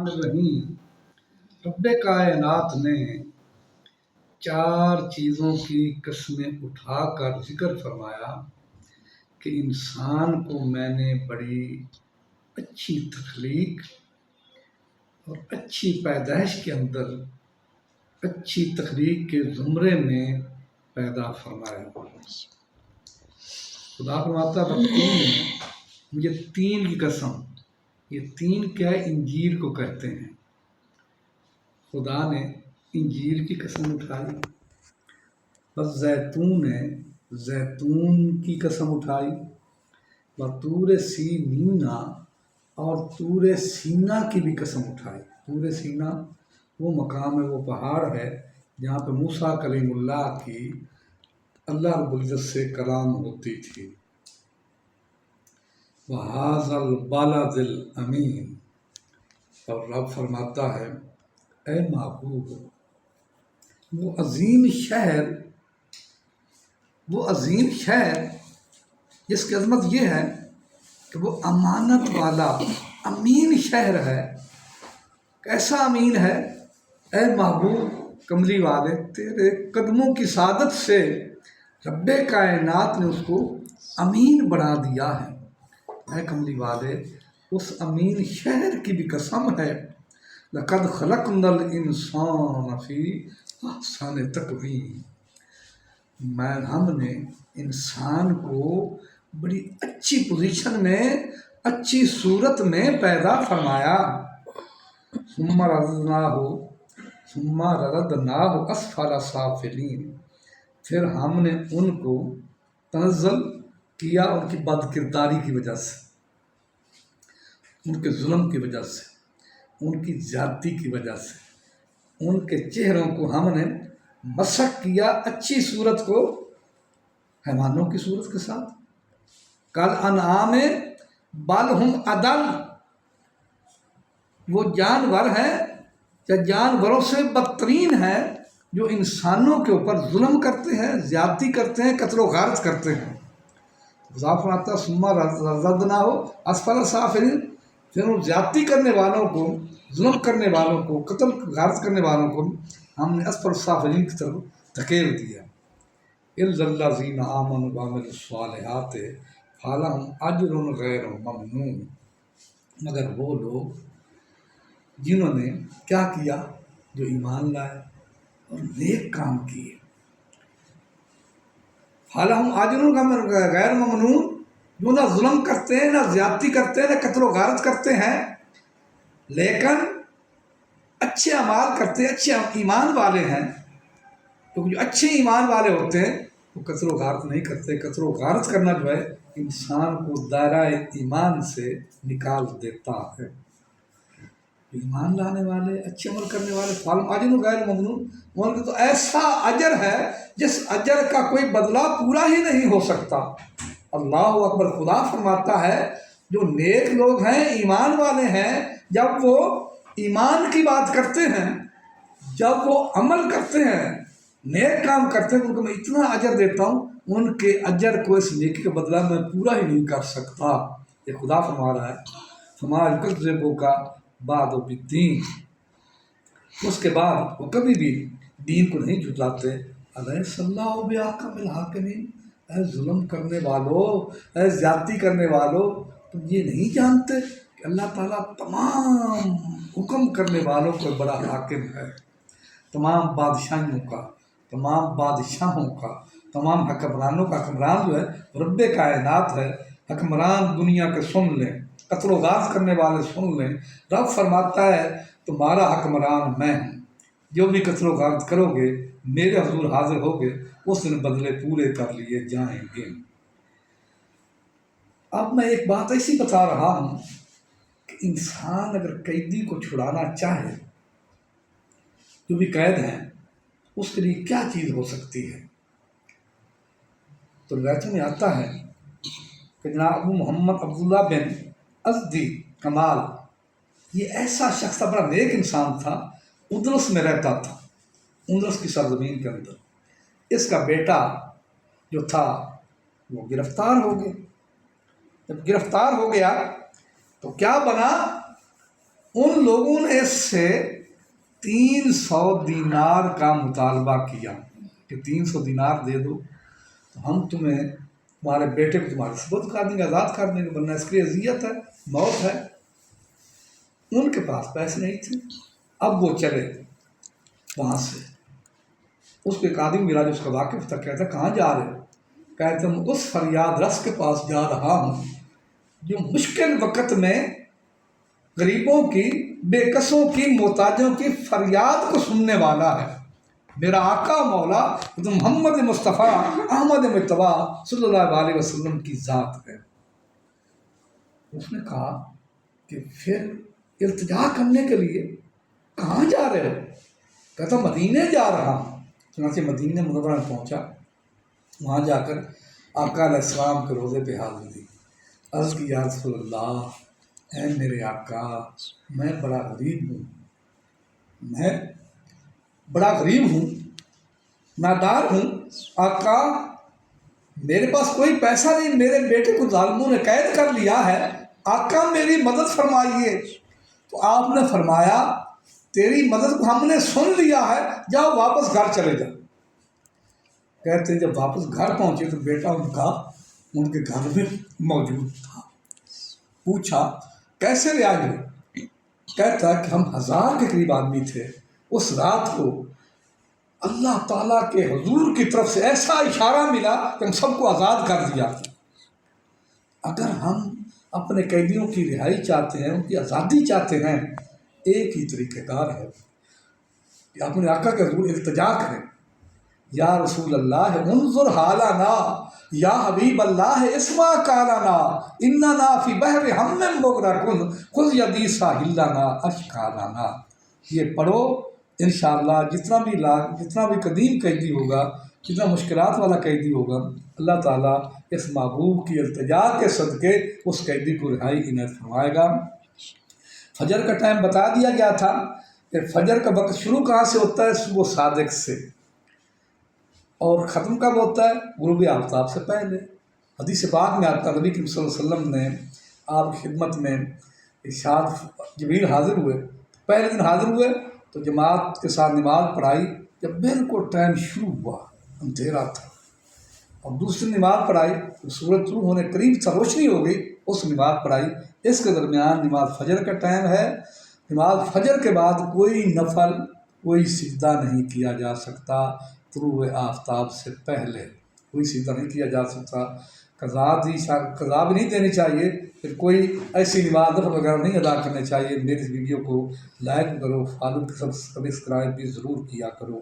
الرحیم رب کائنات نے چار چیزوں کی قسمیں اٹھا کر ذکر فرمایا کہ انسان کو میں نے بڑی اچھی تخلیق اور اچھی پیدائش کے اندر اچھی تخلیق کے زمرے میں پیدا فرمایا۔ خدا فرماتا ہے مجھے تین کی قسم، یہ تین کیا ہے؟ انجیل کو کہتے ہیں۔ خدا نے انجیل کی قسم اٹھائی، بس زیتون ہے، زیتون کی قسم اٹھائی، طور سینینا اور طور سینا کی بھی قسم اٹھائی۔ طور سینا وہ مقام ہے، وہ پہاڑ ہے جہاں پہ موسیٰ کلیم اللہ کی اللہ رب العزت سے کلام ہوتی تھی۔ وَهَذَا الْبَلَدِ الْأَمِينَ، اور رب فرماتا ہے اے محبوب، وہ عظیم شہر جس کی عظمت یہ ہے کہ وہ امانت والا امین شہر ہے۔ کیسا امین ہے؟ اے محبوب کملی والے، تیرے قدموں کی سعادت سے رب کائنات نے اس کو امین بنا دیا ہے۔ اے کملی والے، اس امین شہر کی بھی قسم ہے، لَقَدْ خَلَقْنَا الْإِنسَانَ فِي أَحْسَنِ تَقْوِيمٍ، ہم نے انسان کو بڑی اچھی پوزیشن میں، اچھی صورت میں پیدا فرمایا۔ ثُمَّ رَدَدْنَاهُ أَسْفَلَ سَافِلِينَ، پھر ہم نے ان کو تنزل کیا ان کی بد کرداری کی وجہ سے، ان کے ظلم کی وجہ سے، ان کی زیادتی کی وجہ سے، ان کے چہروں کو ہم نے مسخ کیا اچھی صورت کو حیوانوں کی صورت کے ساتھ۔ کل انعام بل ہم اضل، وہ جانور ہیں یا جانوروں سے بدترین ہیں جو انسانوں کے اوپر ظلم کرتے ہیں، زیادتی کرتے ہیں، قتل و غارت کرتے ہیں۔ فرماتا ثم رددناہ اسفل سافلین، پھر ان زیادتی کرنے والوں کو، ظلم کرنے والوں کو، قتل غارت کرنے والوں کو ہم نے اسفل سافلین کی طرف دھکیل دیا۔ الا الذین آمنوا وعملوا الصالحات فلہم اجر غیر ممنون، مگر وہ لوگ جنہوں نے کیا کیا؟ جو ایمان لائے اور نیک کام کیے۔ فلہم اجر غیر ممنون، جو نہ ظلم کرتے ہیں، نہ زیادتی کرتے ہیں، نہ قتل و غارت کرتے ہیں، لیکن اچھے اعمال کرتے ہیں، اچھے ایمان والے ہیں۔ تو جو اچھے ایمان والے ہوتے ہیں وہ قتل و غارت نہیں کرتے۔ قتل و غارت کرنا جو ہے انسان کو دائرہ ایمان سے نکال دیتا ہے۔ ایمان لانے والے، اچھے عمل کرنے والے، فلہم اجر غیر ممنون، ان کا تو ایسا اجر ہے جس اجر کا کوئی بدلہ پورا ہی نہیں ہو سکتا۔ اللہ اکبر۔ خدا فرماتا ہے جو نیک لوگ ہیں، ایمان والے ہیں، جب وہ ایمان کی بات کرتے ہیں، جب وہ عمل کرتے ہیں، نیک کام کرتے ہیں، ان کو میں اتنا اجر دیتا ہوں، ان کے اجر کو، اس نیکی کا بدلہ میں پورا ہی نہیں کر سکتا۔ یہ خدا فرما رہا ہے فما یکذبک بعد بالدین، اس کے بعد وہ کبھی بھی دین کو نہیں جھٹلاتے۔ الیس اللہ بأحکم الحاکمین، اے ظلم کرنے والوں، اے زیادتی کرنے والوں، تم یہ نہیں جانتے کہ اللہ تعالیٰ تمام حکم کرنے والوں کو بڑا حاکم ہے، تمام بادشاہیوں کا، تمام بادشاہوں کا، تمام حکمرانوں کا حکمران جو ہے رب کائنات ہے۔ حکمران دنیا کے سن لیں، قتل و غارت کرنے والے سن لیں، رب فرماتا ہے تمہارا حکمران میں ہوں، جو بھی قتل و غارت کرو گے میرے حضور حاضر ہوگے، اس دن بدلے پورے کر لیے جائیں گے۔ اب میں ایک بات ایسی بتا رہا ہوں کہ انسان اگر قیدی کو چھڑانا چاہے، جو بھی قید ہیں، اس کے لیے کیا چیز ہو سکتی ہے؟ تو روایتوں میں آتا ہے کہ جناب ابو محمد عبداللہ بن ازدی کمال، یہ ایسا شخص تھا، بڑا نیک انسان تھا، اندلس میں رہتا تھا، اندلس کی سرزمین کے اندر۔ اس کا بیٹا جو تھا وہ گرفتار ہو گیا۔ جب گرفتار ہو گیا تو کیا بنا ان لوگوں نے اس سے 300 دینار کا مطالبہ کیا کہ 300 دینار دے دو تو ہم تمہارے بیٹے کو تمہارے سپرد کر دیں گے، آزاد کر دیں گے، ورنہ اس کی اذیت ہے، موت ہے۔ ان کے پاس پیسے نہیں تھے۔ اب وہ چلے وہاں سے، اس کو ایک آدمی ملا جو اس کا واقف تھا، کہتا کہاں جا رہے ہو؟ کہتے ہم اس فریاد رس کے پاس جا رہا ہوں جو مشکل وقت میں غریبوں کی، بے کسوں کی، محتاجوں کی فریاد کو سننے والا ہے۔ میرا آقا مولا محمد مصطفیٰ احمد مجتبیٰ صلی اللہ علیہ وسلم کی ذات ہے۔ اس نے کہا کہ پھر التجا کرنے کے لیے کہاں جا رہے ہو؟ کہتا مدینے جا رہا ہوں۔ چنانچہ مدینہ منورہ میں پہنچا، وہاں جا کر آقا علیہ السلام کے روضے پہ حاضر دی، عرض کی یا رسول اللہ، اے میرے آقا، میں بڑا غریب ہوں، نادار ہوں، آقا میرے پاس کوئی پیسہ نہیں، میرے بیٹے کو ظالموں نے قید کر لیا ہے، آقا میری مدد فرمائیے۔ تو آپ نے فرمایا تیری مدد کو ہم نے سن لیا ہے، جاؤ واپس گھر چلے جاؤ۔ کہتے ہیں جب واپس گھر پہنچے تو بیٹا ان کے گھر میں موجود تھا۔ پوچھا کیسے رہا ہوئے؟ کہتا کہ ہم 1000 کے قریب آدمی تھے۔ اس رات کو اللہ تعالیٰ کے حضور کی طرف سے ایسا اشارہ ملا کہ ہم سب کو آزاد کر دیا۔ اگر ہم اپنے قیدیوں کی رہائی چاہتے ہیں، ان کی آزادی چاہتے ہیں، ایک ہی طریقہ کار ہے کہ اپنے آقا کے حضور التجا کریں، یا رسول اللہ انظر حالنا، یا حبیب اللہ اسمع قالنا، اننا فی بحر ہم مغرقون خذ یدی ساحلنا اشکالنا۔ یہ پڑھو انشاءاللہ، جتنا بھی قدیم قیدی ہوگا، جتنا مشکلات والا قیدی ہوگا، اللہ تعالیٰ اس محبوب کی التجا کے صدقے اس قیدی کو رہائی عنایت فرمائے گا۔ فجر کا ٹائم بتا دیا گیا تھا کہ فجر کا وقت شروع کہاں سے ہوتا ہے؟ صبح صادق سے، اور ختم کب ہوتا ہے؟ غروب آفتاب سے پہلے۔ حدیث پاک میں آتا ہے نبی کریم صلی اللہ علیہ وسلم نے آپ کی خدمت میں ارشاد، جبریل حاضر ہوئے، پہلے دن حاضر ہوئے تو جماعت کے ساتھ نماز پڑھائی، جب بالکل ٹائم شروع ہوا اندھیرا تھا، اور دوسری نماز پڑھائی تو سورج طلوع ہونے قریب تھا، روشنی ہو گئی، اس نماز پڑھائی۔ اس کے درمیان نماز فجر کا ٹائم ہے، نماز فجر کے بعد کوئی نفل، کوئی سجدہ نہیں کیا جا سکتا، طلوع آفتاب سے پہلے کوئی سجدہ نہیں کیا جا سکتا، قضا بھی نہیں دینی چاہیے، پھر کوئی ایسی نماز نفل وغیرہ نہیں ادا کرنے چاہیے۔ میری اس ویڈیو کو لائک کرو، فالو، سبسکرائب بھی ضرور کیا کرو۔